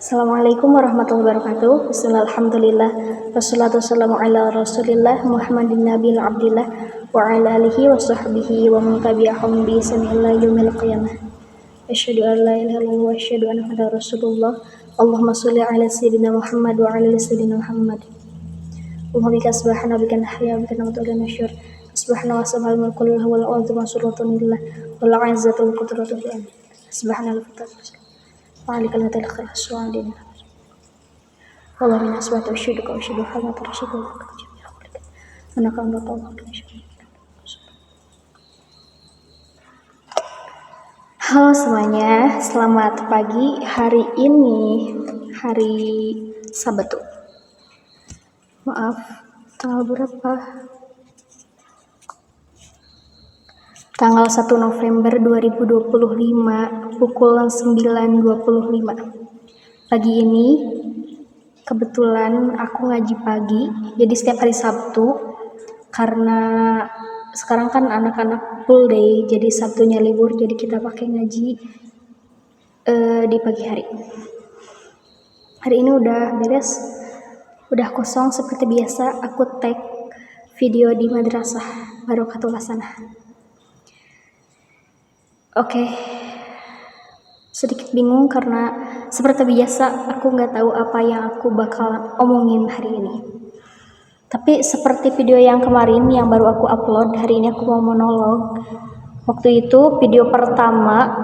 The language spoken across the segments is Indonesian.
Assalamualaikum warahmatullahi wabarakatuh. Bismillahirrahmanirrahim. Wassalatu wassalamu ala rasulillah Muhammadin nabil abdillah wa ala alihi wa sahbihi wa man tabi'ahum bi ihsan ila yaumil qiyamah. Asyhadu an la ilaha illallah wa asyhadu anna muhammadar rasulullah. Allahumma shalli ala sayyidina Muhammad wa ala ali sayyidina Muhammad. Allahumma bika subhana bika nahya bika namutu wa nasyur. Subhana wa subhanal mulku wal ardu wa surratun lillah wal izzatu wal qudratu bi an. Subhanal fatah. وعليك المثل الخلاص وعلينا والله من أسبات وشدك وشد حرمة رشد وذلك جميع خلق أنك أمر الله Halo semuanya, selamat pagi. Hari ini hari Sabtu. Maaf, tanggal berapa? Tanggal 1 November 2025 pukul 9.25. Pagi ini kebetulan aku ngaji pagi, jadi setiap hari Sabtu karena sekarang kan anak-anak full day, jadi Sabtunya libur, jadi kita pakai ngaji di pagi hari. Hari ini udah beres, udah kosong seperti biasa. Aku tag video di madrasah Barokatul Hasanah. Oke, sedikit bingung karena seperti biasa aku nggak tahu apa yang aku bakal omongin hari ini. Tapi seperti video yang kemarin yang baru aku upload, hari ini aku mau monolog. Waktu itu video pertama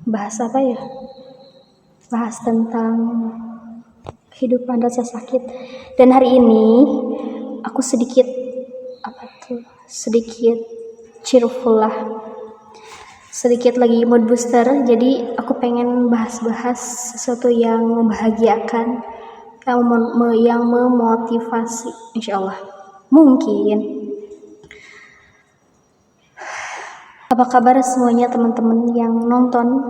bahas apa ya? Bahas tentang kehidupan rasa sakit. Dan hari ini aku sedikit cheerful lah, sedikit lagi mood booster, jadi aku pengen bahas-bahas sesuatu yang membahagiakan, yang memotivasi, insyaallah. Mungkin. Apa kabar semuanya teman-teman yang nonton?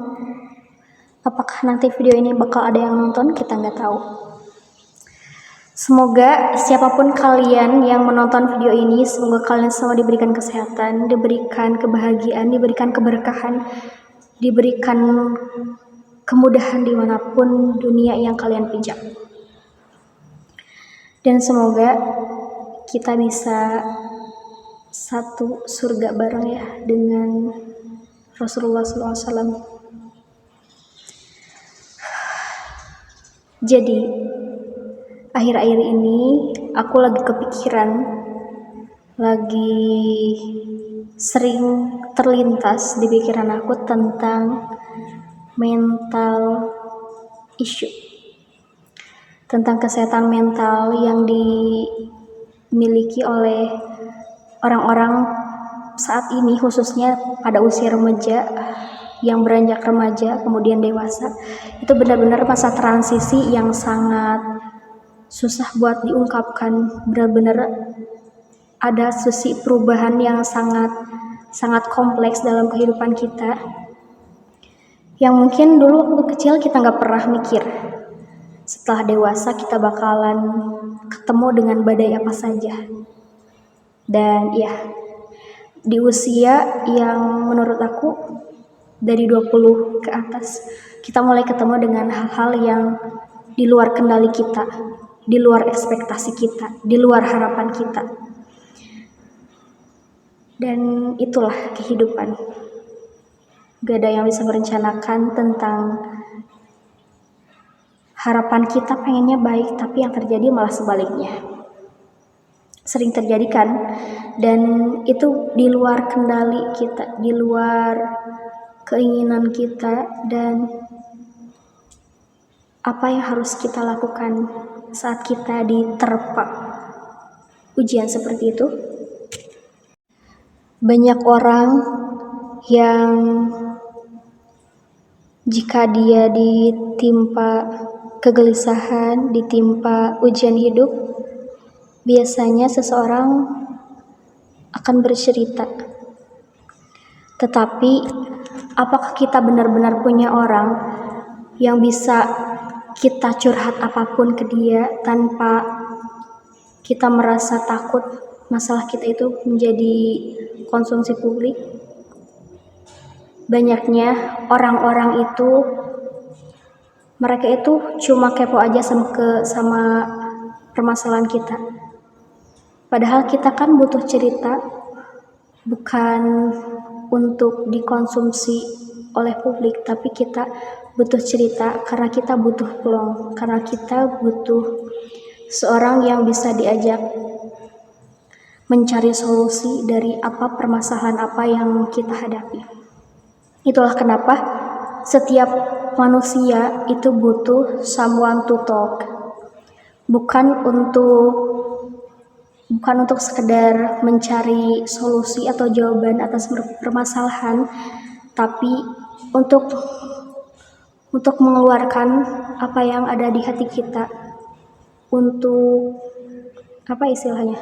Apakah nanti video ini bakal ada yang nonton? Kita nggak tahu. Semoga siapapun kalian yang menonton video ini, semoga kalian semua diberikan kesehatan, diberikan kebahagiaan, diberikan keberkahan, diberikan kemudahan dimanapun dunia yang kalian pijak. Dan semoga kita bisa satu surga bareng ya dengan Rasulullah SAW. Jadi akhir-akhir ini aku lagi kepikiran, lagi sering terlintas di pikiran aku tentang mental issue, tentang kesehatan mental yang dimiliki oleh orang-orang saat ini, khususnya pada usia remaja, yang beranjak remaja kemudian dewasa. Itu benar-benar masa transisi yang sangat susah buat diungkapkan. Benar-benar ada sisi perubahan yang sangat kompleks dalam kehidupan kita, yang mungkin dulu waktu kecil kita nggak pernah mikir. Setelah dewasa kita bakalan ketemu dengan badai apa saja. Dan ya, di usia yang menurut aku dari 20 ke atas, kita mulai ketemu dengan hal-hal yang di luar kendali kita, di luar ekspektasi kita, di luar harapan kita. Dan itulah kehidupan. Gak ada yang bisa merencanakan tentang harapan kita pengennya baik, tapi yang terjadi malah sebaliknya. Sering terjadi kan? Dan itu di luar kendali kita, di luar keinginan kita, dan apa yang harus kita lakukan saat kita diterpa ujian seperti itu. Banyak orang yang jika dia ditimpa kegelisahan, ditimpa ujian hidup, biasanya seseorang akan bercerita. Tetapi apakah kita benar-benar punya orang yang bisa kita curhat apapun ke dia tanpa kita merasa takut masalah kita itu menjadi konsumsi publik? banyaknya orang-orang itu mereka itu cuma kepo aja sama permasalahan kita. Padahal kita kan butuh cerita, bukan untuk dikonsumsi oleh publik, tapi kita butuh cerita karena kita butuh plong, karena kita butuh seorang yang bisa diajak mencari solusi dari apa permasalahan apa yang kita hadapi. Itulah kenapa setiap manusia itu butuh someone to talk, bukan untuk sekedar mencari solusi atau jawaban atas permasalahan, tapi untuk mengeluarkan apa yang ada di hati kita, untuk apa istilahnya,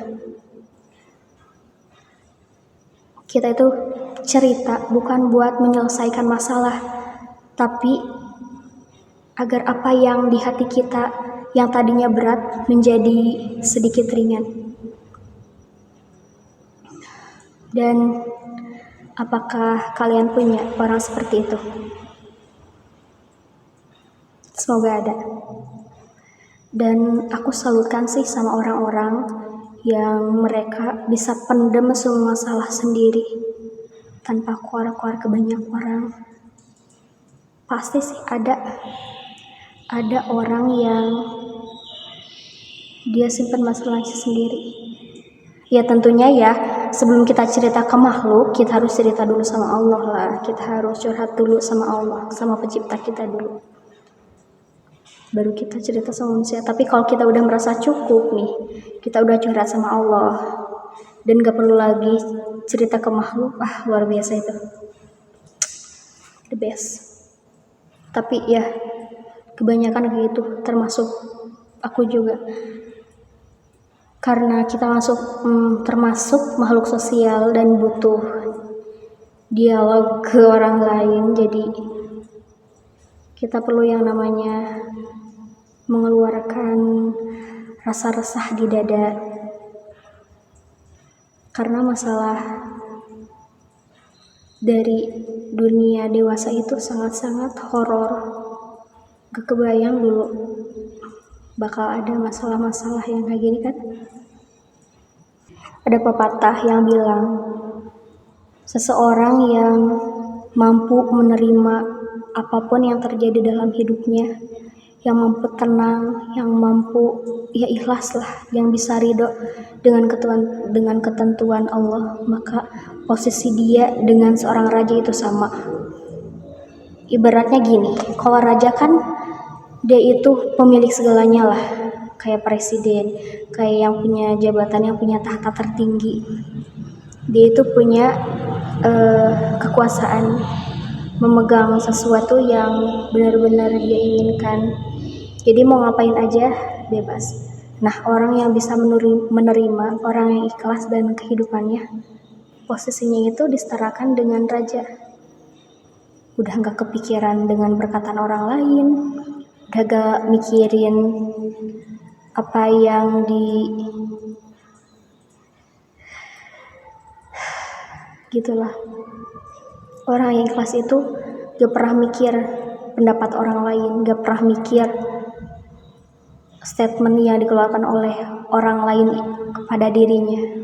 kita itu cerita bukan buat menyelesaikan masalah, tapi agar apa yang di hati kita yang tadinya berat menjadi sedikit ringan. Dan apakah kalian punya orang seperti itu? Semoga ada. Dan aku salutkan sih sama orang-orang yang mereka bisa pendam semua masalah sendiri tanpa keluar ke banyak orang. Pasti sih ada orang yang dia simpan masalahnya sendiri. Ya tentunya ya, sebelum kita cerita ke makhluk, kita harus cerita dulu sama Allah lah. Kita harus curhat dulu sama Allah, sama pencipta kita dulu. Baru kita cerita sama manusia. Tapi kalau kita udah merasa cukup nih, kita udah curhat sama Allah, dan gak perlu lagi cerita ke makhluk, luar biasa itu. The best. Tapi ya, kebanyakan kayak gitu, termasuk aku juga. Karena kita termasuk makhluk sosial dan butuh dialog ke orang lain, jadi kita perlu yang namanya mengeluarkan rasa resah di dada. Karena masalah dari dunia dewasa itu sangat-sangat horor. Gak kebayang dulu bakal ada masalah-masalah yang kayak gini kan. Ada pepatah yang bilang, seseorang yang mampu menerima apapun yang terjadi dalam hidupnya, yang mampu tenang, yang mampu ya ikhlas lah, yang bisa ridho dengan ketentuan Allah, maka posisi dia dengan seorang raja itu sama. Ibaratnya gini, kalau raja kan dia itu pemilik segalanya lah, kayak presiden, kayak yang punya jabatan, yang punya tahta tertinggi. Dia itu punya kekuasaan memegang sesuatu yang benar-benar dia inginkan. Jadi mau ngapain aja bebas. Nah, orang yang bisa menerima, orang yang ikhlas dan kehidupannya, posisinya itu disetarakan dengan raja. Udah gak kepikiran dengan perkataan orang lain, udah gak mikirin apa yang gitulah. Orang yang ikhlas itu gak pernah mikir pendapat orang lain, gak pernah mikir statement yang dikeluarkan oleh orang lain kepada dirinya.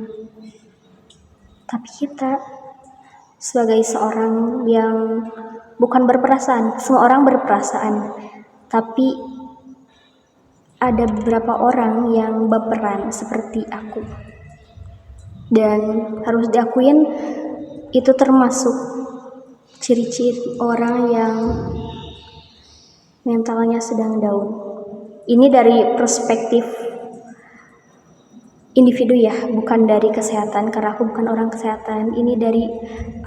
Tapi kita sebagai seorang yang bukan berperasaan, semua orang berperasaan, tapi ada beberapa orang yang baperan seperti aku. Dan harus diakuin itu termasuk ciri-ciri orang yang mentalnya sedang down. Ini dari perspektif individu ya, bukan dari kesehatan, karena aku bukan orang kesehatan. Ini dari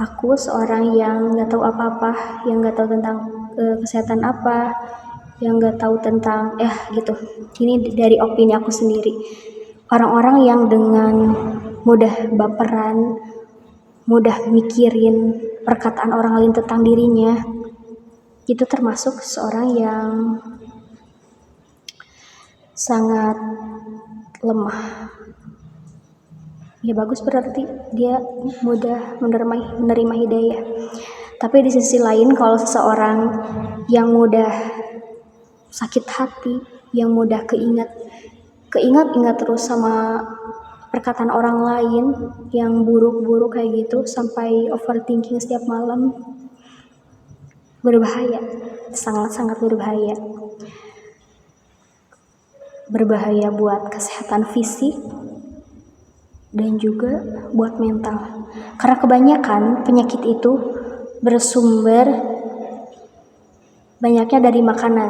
aku, seorang yang gak tahu apa-apa, yang gak tahu tentang kesehatan apa, yang gak tahu tentang gitu. Ini dari opini aku sendiri. Orang-orang yang dengan mudah baperan, mudah mikirin perkataan orang lain tentang dirinya, itu termasuk seorang yang sangat lemah. Ya bagus, berarti dia mudah menerima hidayah. Tapi di sisi lain, kalau seseorang yang mudah sakit hati, yang mudah keingat terus sama perkataan orang lain yang buruk-buruk kayak gitu sampai overthinking setiap malam, berbahaya, sangat-sangat berbahaya. Berbahaya buat kesehatan fisik dan juga buat mental. Karena kebanyakan penyakit itu bersumber banyaknya dari makanan.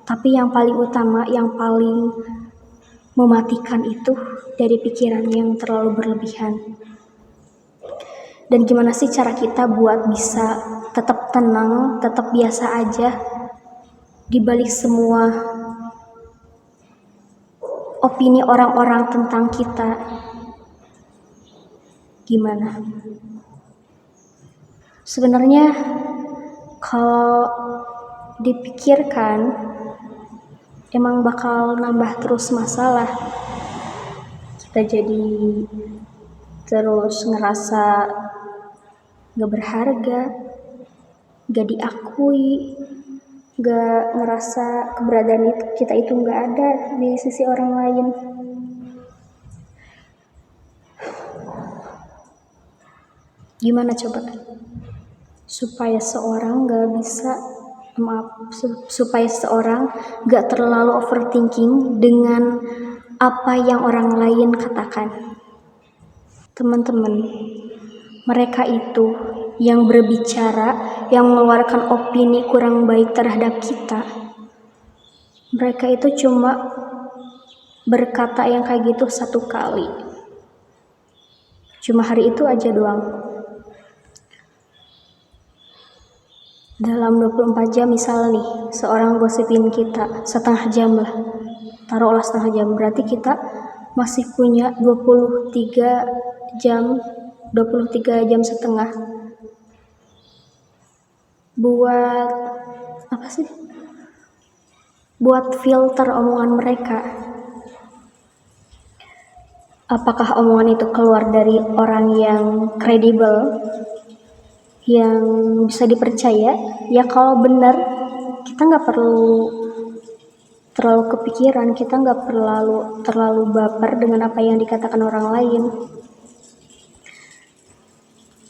Tapi yang paling utama, yang paling mematikan itu dari pikiran yang terlalu berlebihan. Dan gimana sih cara kita buat bisa tetap tenang, tetap biasa aja di balik semua opini orang-orang tentang kita? Gimana? Sebenarnya kalau dipikirkan emang bakal nambah terus masalah. Kita jadi terus ngerasa gak berharga, gak diakui, gak ngerasa keberadaan kita itu gak ada di sisi orang lain. Gimana coba supaya seorang supaya seorang gak terlalu overthinking dengan apa yang orang lain katakan? Teman-teman, mereka itu yang berbicara, yang mengeluarkan opini kurang baik terhadap kita, mereka itu cuma berkata yang kayak gitu satu kali, cuma hari itu aja doang. Dalam 24 jam misal nih, seorang gosipin kita setengah jam lah, taruhlah setengah jam, berarti kita masih punya 23 jam setengah buat apa sih? Buat filter omongan mereka. Apakah omongan itu keluar dari orang yang kredibel, yang bisa dipercaya? Ya kalau benar, kita nggak perlu terlalu kepikiran, kita nggak terlalu baper dengan apa yang dikatakan orang lain.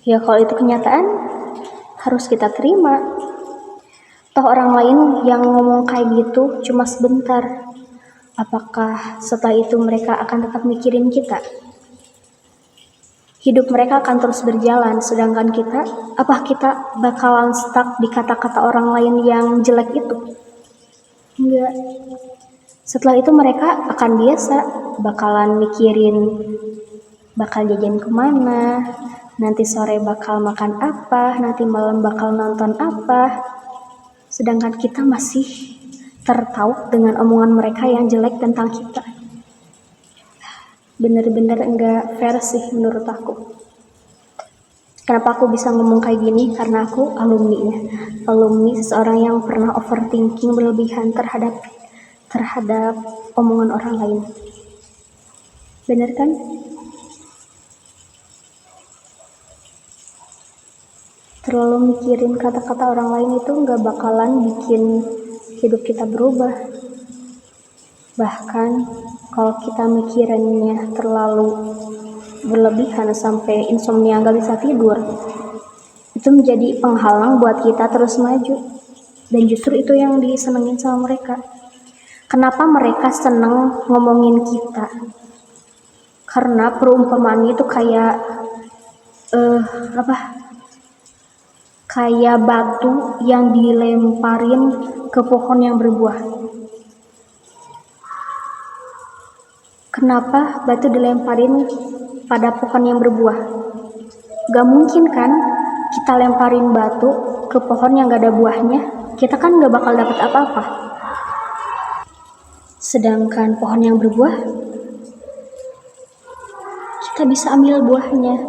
Ya kalau itu kenyataan, harus kita terima. Toh orang lain yang ngomong kayak gitu cuma sebentar. Apakah setelah itu mereka akan tetap mikirin kita? Hidup mereka akan terus berjalan, sedangkan kita, apa kita bakalan stuck di kata-kata orang lain yang jelek itu? Enggak. Setelah itu mereka akan biasa, bakalan mikirin bakal jajan kemana, nanti sore bakal makan apa, nanti malam bakal nonton apa. Sedangkan kita masih tertauk dengan omongan mereka yang jelek tentang kita. Bener-bener enggak fair sih menurut aku. Kenapa aku bisa ngomong kayak gini? Karena aku alumni seseorang yang pernah overthinking berlebihan terhadap omongan orang lain. Bener kan? Terlalu mikirin kata-kata orang lain itu nggak bakalan bikin hidup kita berubah. Bahkan kalau kita mikirannya terlalu berlebihan sampai insomnia nggak bisa tidur, itu menjadi penghalang buat kita terus maju. Dan justru itu yang disenengin sama mereka. Kenapa mereka seneng ngomongin kita? Karena perumpamaan itu kayak kayak batu yang dilemparin ke pohon yang berbuah. Kenapa batu dilemparin pada pohon yang berbuah? Gak mungkin kan kita lemparin batu ke pohon yang gak ada buahnya, kita kan gak bakal dapat apa-apa. Sedangkan pohon yang berbuah, kita bisa ambil buahnya.